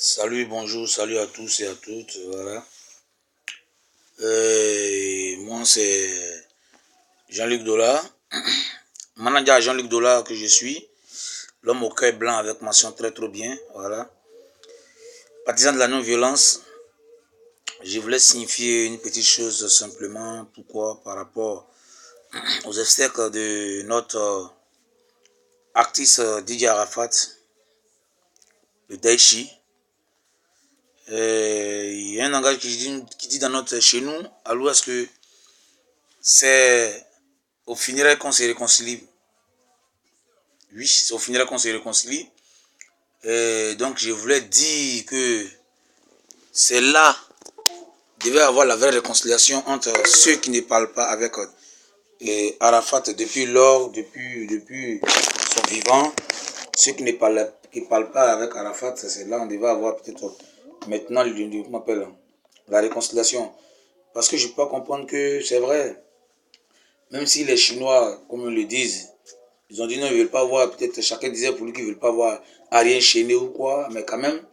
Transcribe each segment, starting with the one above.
Salut, bonjour, salut à tous et à toutes. Voilà. Moi, c'est Jean-Luc Dola, manager Jean-Luc Dola que je suis, l'homme au cœur blanc avec mention très trop bien. Voilà. Partisan de la non-violence, je voulais signifier une petite chose simplement. Pourquoi? Par rapport aux obstacles de notre artiste Didier Arafat, le Daichi. Il y a un langage qui dit chez nous, à l'ouest, que c'est au funérailles qu'on se réconcilie. Oui, c'est au funérailles qu'on se réconcilie. Donc je voulais dire que c'est là devait avoir la vraie réconciliation entre ceux qui ne parlent pas avec Arafat depuis lors, depuis son vivant. Ceux qui ne parlent pas avec Arafat, c'est là on devait avoir peut-être maintenant la réconciliation. Parce que je peux comprendre que c'est vrai, même si les Chinois, comme ils le disent, ils ont dit non, ils ne veulent pas voir, peut-être chacun disait pour lui qu'ils ne veulent pas voir Ariel Chéné ou quoi, mais quand même,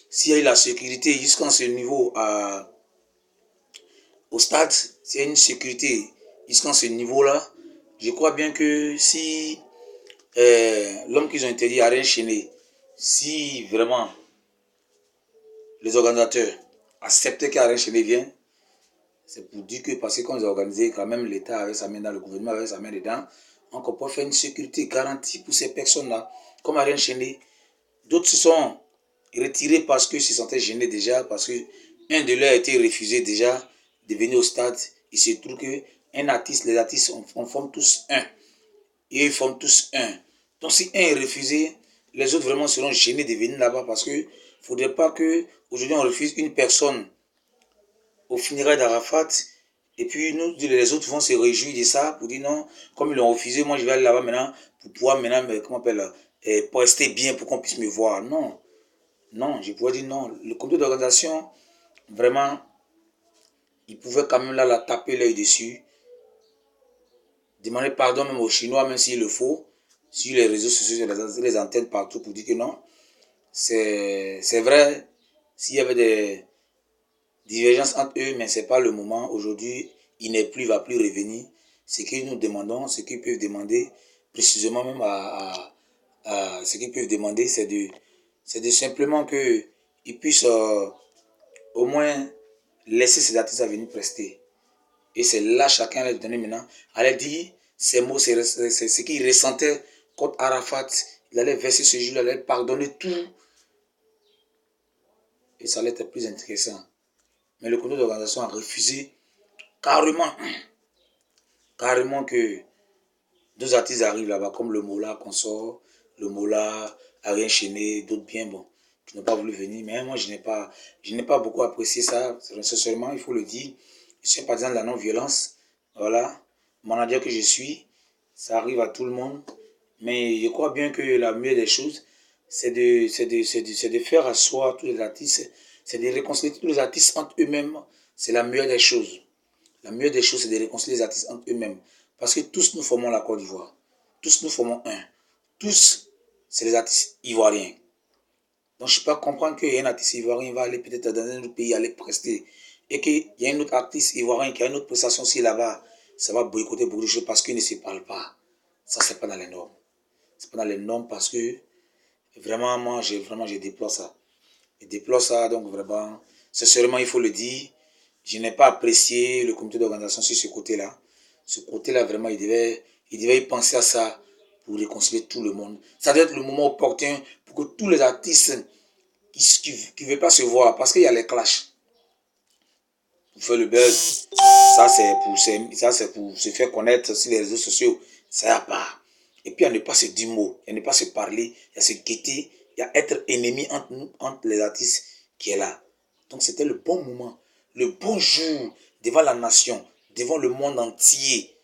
s'il y a eu la sécurité jusqu'à ce niveau au stade, s'il y a une sécurité jusqu'à ce niveau-là, je crois bien que si l'homme qu'ils ont interdit Ariel Chéné, si vraiment les organisateurs acceptaient qu'Ariel Chéné vienne, c'est pour dire que parce que quand ils ont organisé, quand même l'État avait sa main dans le gouvernement, avait sa main dedans, on peut faire une sécurité garantie pour ces personnes-là, comme Ariel Chéné. D'autres se sont retirés parce qu'ils se sentaient gênés déjà, parce qu'un de leurs a été refusé déjà de venir au stade. Il se trouve qu'un artiste, les artistes, on forme tous un. Et ils forment tous un. Donc si un est refusé, les autres vraiment seront gênés de venir là-bas parce qu'il ne faudrait pas qu'aujourd'hui on refuse une personne au funérailles d'Arafat. Et puis nous, les autres vont se réjouir de ça pour dire non, comme ils l'ont refusé, moi je vais aller là-bas maintenant pour pouvoir maintenant, comment on appelle, pour rester bien, pour qu'on puisse me voir. Non, non, je pourrais dire non. Le comité d'organisation, vraiment, il pouvait quand même là la taper l'œil dessus, demander pardon même aux Chinois, même s'il le faut, sur les réseaux sociaux, sur les antennes partout pour dire que non, c'est vrai, s'il y avait des divergences entre eux, mais ce n'est pas le moment. Aujourd'hui, il n'est plus, il ne va plus revenir. Ce que nous demandons, ce qu'ils peuvent demander, précisément même ce qu'ils peuvent demander, c'est de simplement qu'ils puissent au moins laisser ces artistes à venir prester. Et c'est là chacun allait donner maintenant, allait dire ces mots, c'est ce qu'il ressentait contre Arafat. Il allait verser ce jour, il allait pardonner tout. Et ça allait être plus intéressant. Mais le comité d'organisation a refusé carrément que deux artistes arrivent là-bas, comme le Mola qu'on sort, le Mola, Ariel Chéné, d'autres bien, bon, qui n'ont pas voulu venir. Mais moi, je n'ai pas beaucoup apprécié ça. Sincèrement, il faut le dire. Je suis un partisan de la non-violence. Voilà. Manager que je suis, ça arrive à tout le monde. Mais je crois bien que la meilleure des choses, c'est de faire asseoir tous les artistes, c'est de réconcilier tous les artistes entre eux-mêmes. C'est la meilleure des choses. La meilleure des choses, c'est de réconcilier les artistes entre eux-mêmes. Parce que tous nous formons la Côte d'Ivoire. Tous nous formons un. Tous, c'est les artistes ivoiriens. Donc je ne peux pas comprendre qu'il y a un artiste ivoirien qui va aller peut-être dans un autre pays aller prester. Et qu'il y a un autre artiste ivoirien qui a une autre prestation aussi là-bas. Ça va boycotter beaucoup de choses parce qu'ils ne se parlent pas. Ça, c'est pas dans les normes. C'est pas dans les normes parce que vraiment, moi, je déplore ça. Je déplore ça, donc vraiment, sincèrement, il faut le dire. Je n'ai pas apprécié le comité d'organisation sur ce côté-là. Ce côté-là, vraiment, il devait y penser à ça pour réconcilier tout le monde. Ça doit être le moment opportun pour que tous les artistes qui ne veulent pas se voir, parce qu'il y a les clashs, pour faire le buzz, ça c'est pour se faire connaître sur les réseaux sociaux, ça y a pas. Et puis, il n'y a ne pas se dire mots, il n'y a ne pas se parler, il y a se guetter, il y a être ennemi entre nous, entre les artistes qui est là. Donc, c'était le bon moment, le bon jour devant la nation, devant le monde entier.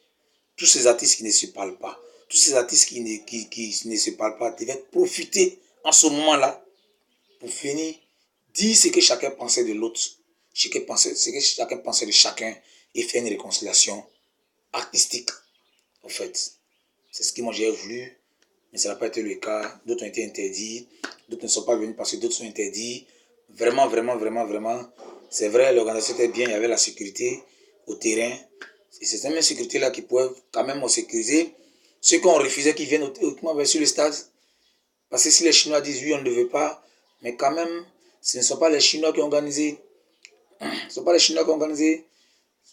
Tous ces artistes qui ne se parlent pas, tous ces artistes qui ne se parlent pas devaient profiter en ce moment-là pour finir, dire ce que chacun pensait de l'autre, ce que chacun pensait de chacun et faire une réconciliation artistique, en fait. C'est ce que moi j'ai voulu, mais ça n'a pas été le cas. D'autres ont été interdits, d'autres ne sont pas venus parce que d'autres sont interdits. Vraiment, vraiment, vraiment, vraiment. C'est vrai, l'organisation était bien, il y avait la sécurité au terrain. Et c'est cette même sécurité-là qui pouvait quand même sécuriser ceux qu'on refusait qui viennent sur le stade. Parce que si les Chinois disent oui, on ne veut pas, mais quand même, ce ne sont pas les Chinois qui ont organisé. Ce ne sont pas les Chinois qui ont organisé.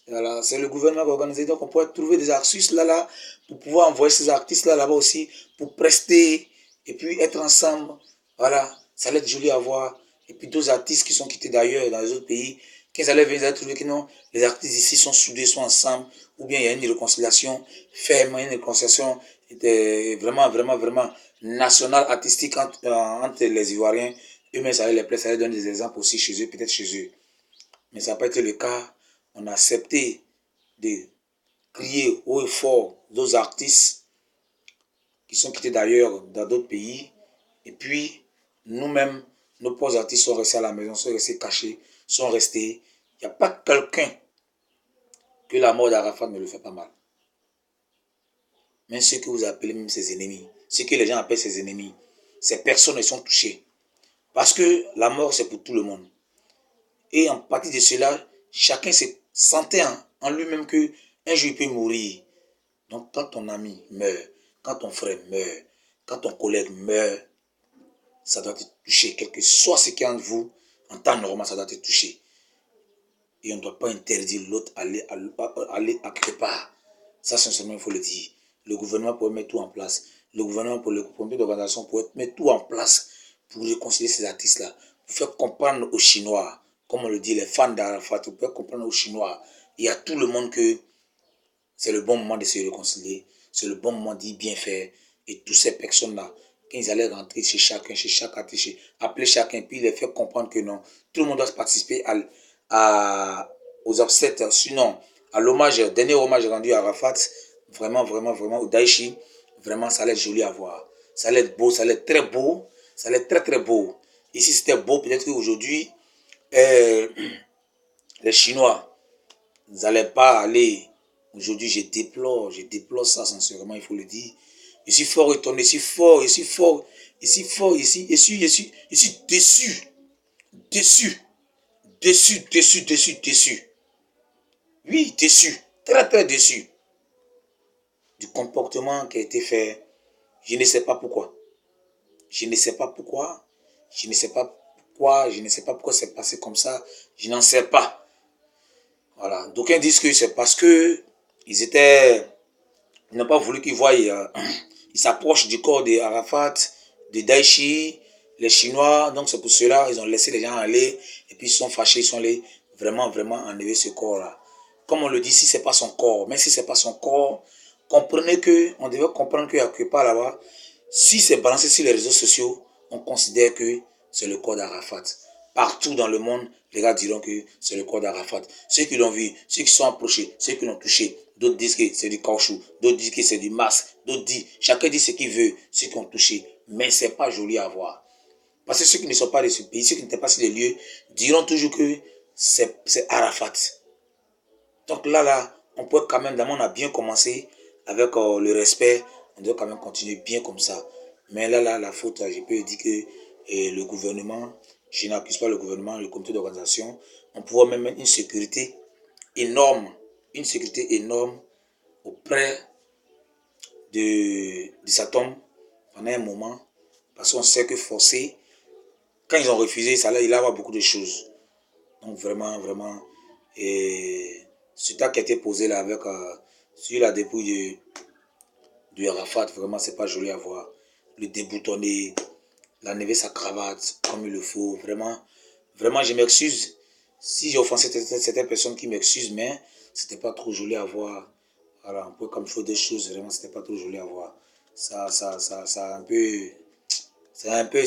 Voilà, c'est le gouvernement qui a organisé. Donc, on pourrait trouver des artistes là, pour pouvoir envoyer ces artistes-là là-bas aussi, pour prester et puis être ensemble. Voilà, ça allait être joli à voir. Et puis, d'autres artistes qui sont quittés d'ailleurs dans les autres pays, quand ils allaient venir, ils allaient trouver que non, les artistes ici sont soudés, sont ensemble, ou bien il y a une réconciliation ferme, une réconciliation vraiment, vraiment, vraiment nationale, artistique entre les Ivoiriens. Eux-mêmes, ça allait les plaire, ça allait donner des exemples aussi chez eux, peut-être chez eux. Mais ça n'a pas été le cas. On a accepté de crier haut et fort d'autres artistes qui sont quittés d'ailleurs dans d'autres pays. Et puis, nous-mêmes, nos pauvres artistes sont restés à la maison, sont restés cachés, sont restés. Il n'y a pas quelqu'un que la mort d'Arafat ne le fait pas mal. Même ceux que vous appelez même ses ennemis, ceux que les gens appellent ses ennemis, ces personnes sont touchées. Parce que la mort, c'est pour tout le monde. Et en partie de cela, chacun se sentait en lui-même qu'un jour il peut mourir. Donc quand ton ami meurt, quand ton frère meurt, quand ton collègue meurt, ça doit te toucher. Quel que soit ce qu'il y a entre vous, en temps normal, ça doit te toucher. Et on ne doit pas interdire l'autre d'aller à quelque part. Ça, sincèrement, il faut le dire. Le gouvernement pourrait mettre tout en place. Le gouvernement, pour le comité d'organisation, pourrait mettre tout en place pour réconcilier ces artistes-là. Pour faire comprendre aux Chinois, comme on le dit, les fans d'Arafat, pour faire comprendre aux Chinois et à tout le monde que c'est le bon moment de se réconcilier. C'est le bon moment d'y bien faire. Et toutes ces personnes-là, quand ils allaient rentrer chez chaque artiste, appeler chacun, puis les faire comprendre que non, tout le monde doit participer aux obsèques, sinon à l'hommage, dernier hommage rendu à Arafat, vraiment, vraiment, vraiment, au Daïchi, vraiment, ça allait être joli à voir. Ça allait être beau, ça allait être très beau, ça allait être très, très beau. Ici, c'était beau, peut-être qu'aujourd'hui, les Chinois n'allaient pas aller. Aujourd'hui, je déplore ça, sincèrement, il faut le dire. Je suis fort étonné, je suis fort, je suis fort, je suis fort, je suis déçu, déçu, déçu, déçu, déçu, déçu. Oui, déçu, très, très déçu du comportement qui a été fait. Je ne sais pas pourquoi. Je ne sais pas pourquoi. Je ne sais pas pourquoi. Je ne sais pas pourquoi c'est passé comme ça. Je n'en sais pas. Voilà. D'aucuns disent que c'est parce que ils n'ont pas voulu qu'ils voient, ils s'approchent du corps de Arafat, de Daïchi, les Chinois. Donc c'est pour cela ils ont laissé les gens aller et puis ils sont fâchés, ils sont allés vraiment, vraiment enlever ce corps-là. Comme on le dit, si c'est pas son corps, même si c'est pas son corps, comprenez que, on devait comprendre qu'il y a quelque part là-bas, si c'est balancé sur les réseaux sociaux, on considère que c'est le corps d'Arafat. Partout dans le monde, les gars diront que c'est le corps d'Arafat. Ceux qui l'ont vu, ceux qui sont approchés, ceux qui l'ont touché, d'autres disent que c'est du caoutchouc, d'autres disent que c'est du masque, d'autres disent, chacun dit ce qu'il veut, ceux qui ont touché. Mais c'est pas joli à voir. Parce que ceux qui ne sont pas de ce pays, ceux qui n'étaient pas sur les lieux, diront toujours que c'est Arafat. Donc là, on peut quand même, d'abord on a bien commencé avec le respect, on doit quand même continuer bien comme ça. Mais là, la faute, je peux dire que le gouvernement, je n'accuse pas le gouvernement, le comité d'organisation, on pourrait même mettre énorme, une sécurité énorme auprès de sa tombe pendant un moment, parce qu'on sait que forcé, quand ils ont refusé, ça, là, il y avoir beaucoup de choses. Donc vraiment, vraiment, et ce tas qui a été posé là avec sur la dépouille de Arafat, vraiment c'est pas joli à voir. Le déboutonner, l'enlever sa cravate comme il le faut, vraiment, vraiment je m'excuse si j'ai offensé certaines personnes qui m'excusent, mais c'était pas trop joli à voir. Voilà, un peu comme il faut des choses, vraiment c'était pas trop joli à voir. Ça un peu, c'est un peu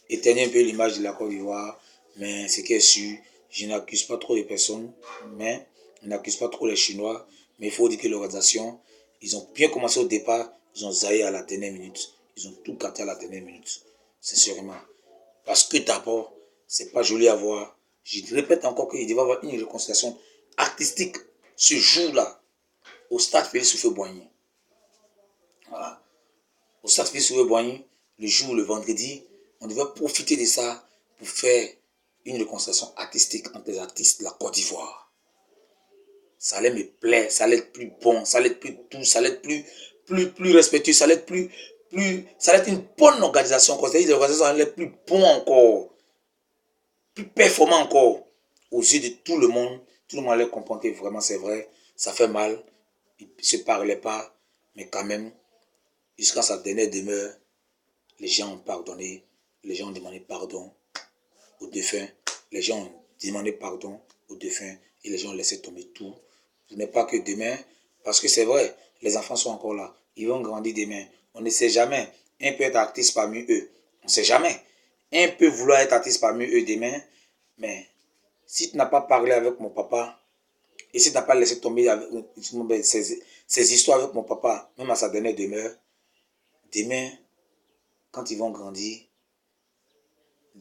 éteigner un peu l'image de la Côte d'Ivoire. Mais ce qui est sûr, je n'accuse pas trop les personnes, mais je n'accuse pas trop les Chinois. Mais il faut dire que l'organisation, ils ont bien commencé au départ, ils ont zaillé à la dernière minute. Ils ont tout gâté à la dernière minute, sincèrement. Parce que d'abord, c'est pas joli à voir. Je répète encore qu'il devait y avoir une réconciliation artistique ce jour-là, au stade Félix Houphouët-Boigny. Voilà. Au stade Félix Houphouët-Boigny, le vendredi, On devait profiter de ça pour faire une réconciliation artistique entre les artistes de la Côte d'Ivoire. Ça allait me plaire, ça allait être plus bon, ça allait être plus doux, ça allait être plus respectueux, ça allait être ça allait être une bonne organisation. C'est-à-dire que l'organisation allait être plus bon encore, plus performant encore aux yeux de tout le monde. Tout le monde allait comprendre que vraiment c'est vrai, ça fait mal, ils ne se parlaient pas, mais quand même, jusqu'à sa dernière demeure, les gens ont pardonné, les gens ont demandé pardon aux défunts, les gens ont demandé pardon aux défunts et les gens ont laissé tomber tout. Ce n'est pas que demain, parce que c'est vrai, les enfants sont encore là, ils vont grandir demain. On ne sait jamais, un peut être artiste parmi eux, on ne sait jamais. Un peut vouloir être artiste parmi eux demain, mais si tu n'as pas parlé avec mon papa, et si tu n'as pas laissé tomber avec, ces histoires avec mon papa, même à sa dernière demeure, demain, quand ils vont grandir,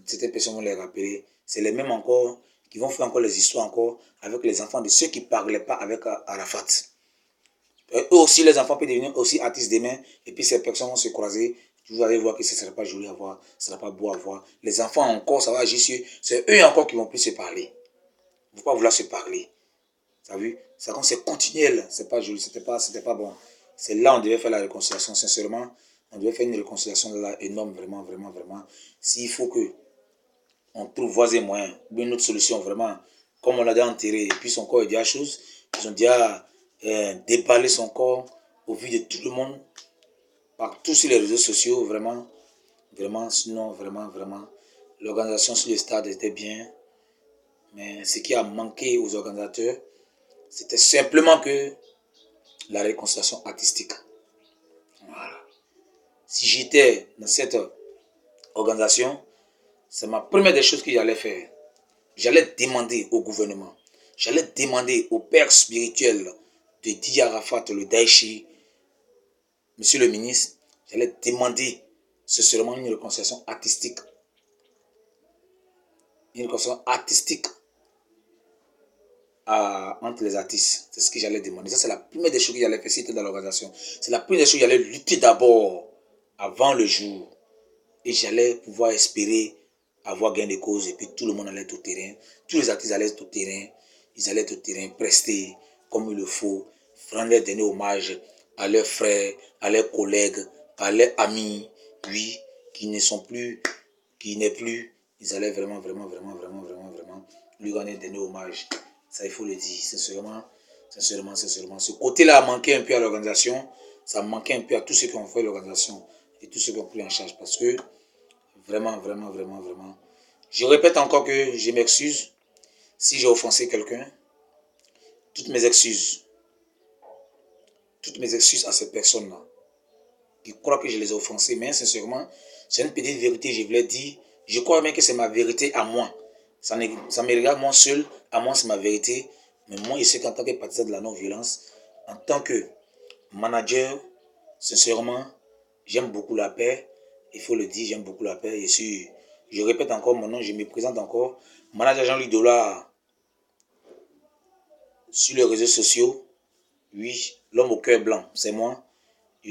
certaines personnes vont les rappeler. C'est les mêmes encore qui vont faire encore les histoires encore avec les enfants de ceux qui ne parlaient pas avec Arafat. Eux aussi, les enfants peuvent devenir aussi artistes demain. Et puis ces personnes vont se croiser. Vous allez voir que ce ne sera pas joli à voir, ce ne sera pas beau à voir. Les enfants encore, ça va agir sur eux. C'est eux encore qui ne vont plus se parler. Ils ne vont pas vouloir se parler. Vous avez vu? C'est continuel. C'est pas joli, c'était pas bon. C'est là on devait faire la réconciliation. Sincèrement, on devait faire une réconciliation là énorme, vraiment, vraiment, vraiment. S'il faut que on trouve voies et moyens, une autre solution vraiment, comme on l'a déjà enterré, et puis son corps est déjà chose, ils ont déjà déballé son corps au vu de tout le monde, partout sur les réseaux sociaux, vraiment, vraiment, sinon, vraiment, vraiment, l'organisation sur le stade était bien, mais ce qui a manqué aux organisateurs, c'était simplement que la réconciliation artistique. Voilà. Si j'étais dans cette organisation, c'est ma première des choses que j'allais faire. J'allais demander au gouvernement, j'allais demander au père spirituel de Didier Arafat, le Daïchi, monsieur le ministre, j'allais demander sincèrement une réconciliation artistique. Une réconciliation artistique entre les artistes. C'est ce que j'allais demander. Ça, c'est la première des choses que j'allais faire si j'étais dans l'organisation. C'est la première des choses que j'allais lutter d'abord avant le jour. Et j'allais pouvoir espérer avoir gain de cause. Et puis tout le monde allait être au terrain. Tous les artistes allaient être au terrain. Ils allaient être au terrain, prester comme il le faut. Rendre leur dernier hommage à leurs frères, à leurs collègues, à leurs amis. Oui, qui ne sont plus, qui n'est plus. Ils allaient vraiment, vraiment, vraiment, vraiment, vraiment, vraiment lui rendre un dernier hommage. Ça, il faut le dire. Sincèrement, sincèrement, sincèrement. Ce côté-là a manqué un peu à l'organisation. Ça manquait un peu à tous ceux qui ont fait l'organisation et tous ceux qui ont pris en charge. Parce que vraiment, vraiment, vraiment, vraiment. Je répète encore que je m'excuse si j'ai offensé quelqu'un. Toutes mes excuses à ces personnes-là qui croient que je les ai offensés. Mais sincèrement, c'est une petite vérité, je voulais dire. Je crois bien que c'est ma vérité à moi. Ça me regarde moi seul, à moi c'est ma vérité. Mais moi, je sais qu'en tant que partisan de la non-violence, en tant que manager, sincèrement, j'aime beaucoup la paix. Il faut le dire, j'aime beaucoup la paix. Je répète encore mon nom, je me présente encore. Manager Jean-Louis Dollard sur les réseaux sociaux. Oui, l'homme au cœur blanc, c'est moi. On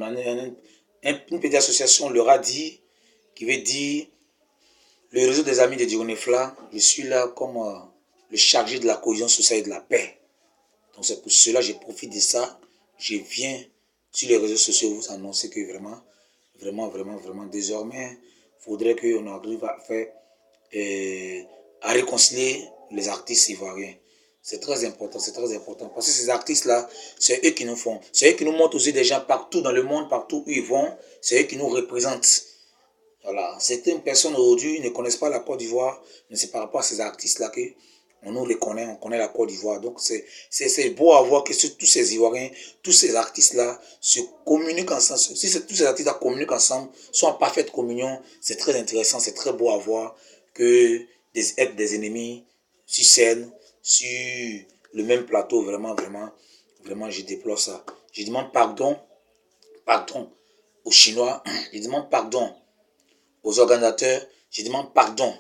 a une petite association, le RADI, qui veut dire le réseau des amis de Digonefla. Je suis là comme le chargé de la cohésion sociale et de la paix. Donc c'est pour cela que je profite de ça. Je viens sur les réseaux sociaux vous annoncer que vraiment, vraiment, vraiment, vraiment, désormais, il faudrait qu'on arrive à faire, à réconcilier les artistes ivoiriens. C'est très important, c'est très important. Parce que ces artistes-là, c'est eux qui nous font. C'est eux qui nous montrent aux yeux des gens partout dans le monde, partout où ils vont. C'est eux qui nous représentent. Voilà. Certaines personnes aujourd'hui ne connaissent pas la Côte d'Ivoire, mais c'est par rapport à ces artistes-là que on nous reconnaît, on connaît la Côte d'Ivoire. Donc c'est beau à voir que tous ces Ivoiriens, tous ces artistes-là se communiquent ensemble. Si tous ces artistes-là communiquent ensemble, sont en parfaite communion, c'est très intéressant, c'est très beau à voir que être des ennemis sur scène, sur le même plateau, vraiment, vraiment, vraiment, je déplore ça. Je demande pardon aux Chinois, je demande pardon aux organisateurs, je demande pardon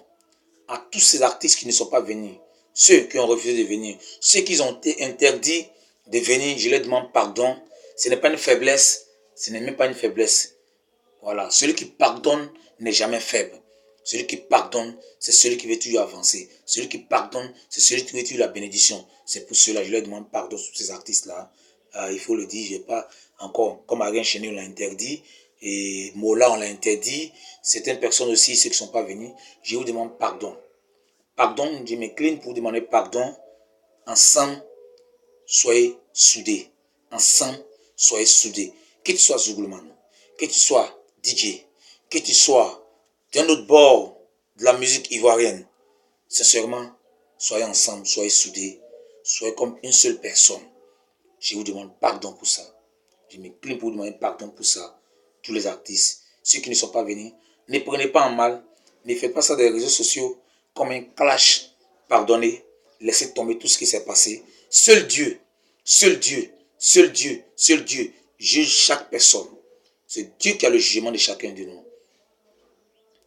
à tous ces artistes qui ne sont pas venus, ceux qui ont refusé de venir, ceux qui ont été interdits de venir, je leur demande pardon. Ce n'est pas une faiblesse, ce n'est même pas une faiblesse. Voilà, celui qui pardonne n'est jamais faible. Celui qui pardonne, c'est celui qui veut toujours avancer. Celui qui pardonne, c'est celui qui veut toujours la bénédiction. C'est pour cela que je leur demande pardon sur ces artistes-là. Il faut le dire, je n'ai pas encore, comme Ariel Cheney l'a interdit, et Mola on l'a interdit, certaines personnes aussi, ceux qui ne sont pas venus, je vous demande pardon. Pardon, je m'incline pour demander pardon. Ensemble, soyez soudés. Ensemble, soyez soudés. Que tu sois Zouglouman, que tu sois DJ, que tu sois d'un autre bord de la musique ivoirienne, sincèrement, soyez ensemble, soyez soudés, soyez comme une seule personne. Je vous demande pardon pour ça. Je m'incline pour vous demander pardon pour ça. Tous les artistes, ceux qui ne sont pas venus, ne prenez pas en mal, ne faites pas ça dans les réseaux sociaux comme un clash. Pardonnez, laissez tomber tout ce qui s'est passé. Seul Dieu, seul Dieu, seul Dieu, seul Dieu juge chaque personne. C'est Dieu qui a le jugement de chacun de nous.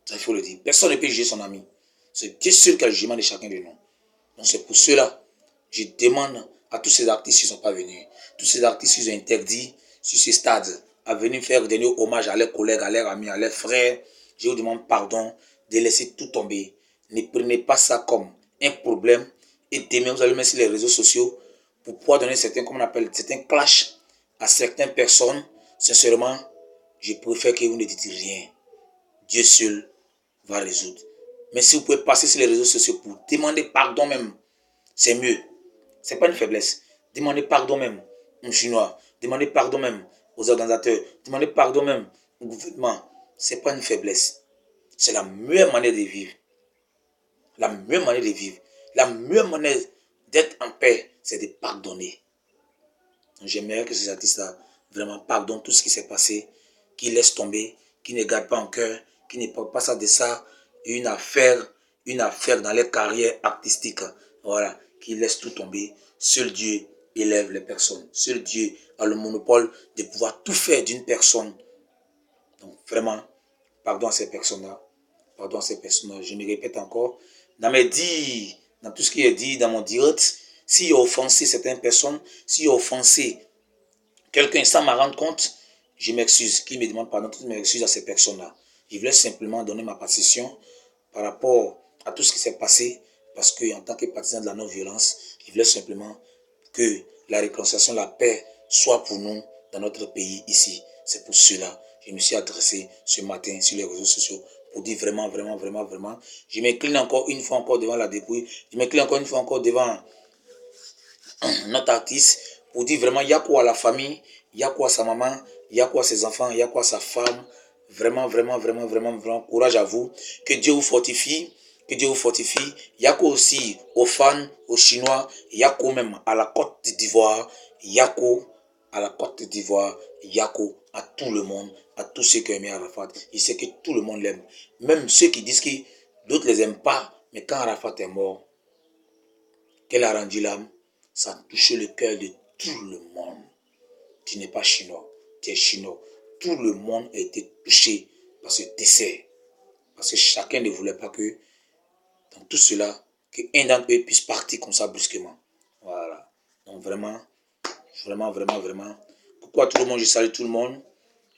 Ça, il faut le dire. Personne ne peut juger son ami. C'est Dieu seul qui a le jugement de chacun de nous. Donc c'est pour cela, je demande à tous ces artistes qui ne sont pas venus, tous ces artistes qui ont interdit sur ce stade, à venir faire dernier hommage à leurs collègues, à leurs amis, à leurs frères. Je vous demande pardon de laisser tout tomber. Ne prenez pas ça comme un problème. Et demain, vous allez mettre sur les réseaux sociaux pour pouvoir donner certains, comme on appelle, certains clashs à certaines personnes. Sincèrement, je préfère que vous ne dites rien. Dieu seul va résoudre. Mais si vous pouvez passer sur les réseaux sociaux pour demander pardon même, c'est mieux. Ce n'est pas une faiblesse. Demandez pardon même aux Chinois. Demandez pardon même aux organisateurs. Demandez pardon même au gouvernement. Ce n'est pas une faiblesse. C'est la meilleure manière de vivre. La meilleure manière de vivre. La meilleure manière d'être en paix, c'est de pardonner. J'aimerais que ces artistes-là vraiment pardonnent tout ce qui s'est passé, qu'ils laissent tomber, qu'ils ne gardent pas en cœur, qu'ils ne parlent pas ça de ça, une affaire dans leur carrière artistique. Voilà, qu'ils laissent tout tomber. Seul Dieu élève les personnes. Seul Dieu a le monopole de pouvoir tout faire d'une personne. Donc vraiment, pardon à ces personnes-là. Pardon à ces personnes-là. Je me répète encore. Dans mes dires, dans tout ce qui est dit dans mon direct, s'il a offensé certaines personnes, s'il a offensé quelqu'un sans m'en rendre compte, je m'excuse. Qui me demande pardon, je m'excuse à ces personnes-là. Je voulais simplement donner ma partition par rapport à tout ce qui s'est passé, parce qu'en tant que partisan de la non-violence, je voulais simplement que la réconciliation, la paix soit pour nous dans notre pays ici. C'est pour cela que je me suis adressé ce matin sur les réseaux sociaux pour dire vraiment, vraiment, vraiment, vraiment. Je m'incline encore une fois encore devant la dépouille. Je m'incline encore une fois encore devant notre artiste pour dire vraiment, il y a quoi à la famille, il y a quoi à sa maman, il y a quoi à ses enfants, il y a quoi à sa femme. Vraiment, vraiment, vraiment, vraiment, vraiment, courage à vous. Que Dieu vous fortifie. Que Dieu vous fortifie. Il y a quoi aussi aux fans, aux Chinois, il y a quoi même à la Côte d'Ivoire, il y a quoi à la Côte d'Ivoire, il y a quoi à tout le monde, à tous ceux qui aiment Arafat. Il sait que tout le monde l'aime. Même ceux qui disent que d'autres les aiment pas, mais quand Arafat est mort, qu'elle a rendu l'âme, ça a touché le cœur de tout le monde. Tu n'es pas chinois, tu es chinois. Tout le monde a été touché par ce décès. Parce que chacun ne voulait pas que, dans tout cela, qu'un d'entre eux puisse partir comme ça brusquement. Voilà. Donc vraiment, vraiment, vraiment, vraiment. Coucou à tout le monde, je salue tout le monde.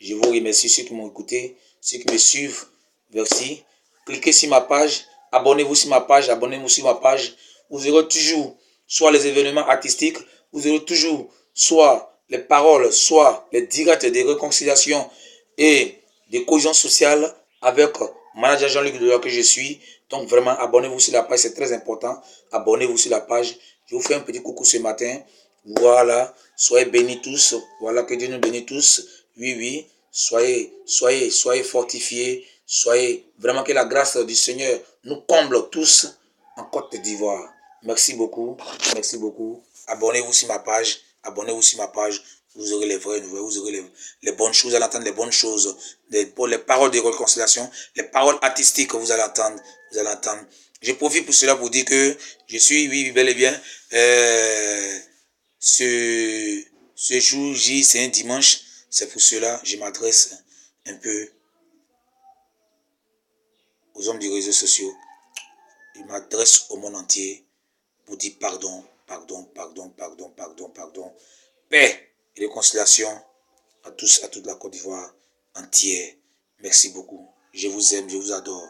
Je vous remercie ceux qui m'ont écouté, ceux qui me suivent. Merci. Cliquez sur ma page, abonnez-vous sur ma page, abonnez-vous sur ma page. Vous aurez toujours soit les événements artistiques, vous aurez toujours soit les paroles, soit les directs de réconciliation et de cohésion sociale avec manager Jean-Luc Delors que je suis. Donc vraiment, abonnez-vous sur la page, c'est très important. Abonnez-vous sur la page. Je vous fais un petit coucou ce matin. Voilà, soyez bénis tous. Voilà, que Dieu nous bénisse tous. Oui, oui, soyez fortifiés. Soyez vraiment que la grâce du Seigneur nous comble tous en Côte d'Ivoire. Merci beaucoup, merci beaucoup. Abonnez-vous sur ma page, abonnez-vous sur ma page. Vous aurez les vraies nouvelles, vous aurez les bonnes choses, vous allez entendre les bonnes choses, les paroles de réconciliation, les paroles artistiques que vous allez entendre, vous allez entendre. Je profite pour cela pour dire que je suis, oui, bel et bien, ce jour J, c'est un dimanche, c'est pour cela que je m'adresse un peu aux hommes des réseaux sociaux. Je m'adresse au monde entier pour dire pardon, pardon, pardon, pardon, pardon, pardon. Paix et réconciliation à tous, à toute la Côte d'Ivoire entière. Merci beaucoup. Je vous aime, je vous adore.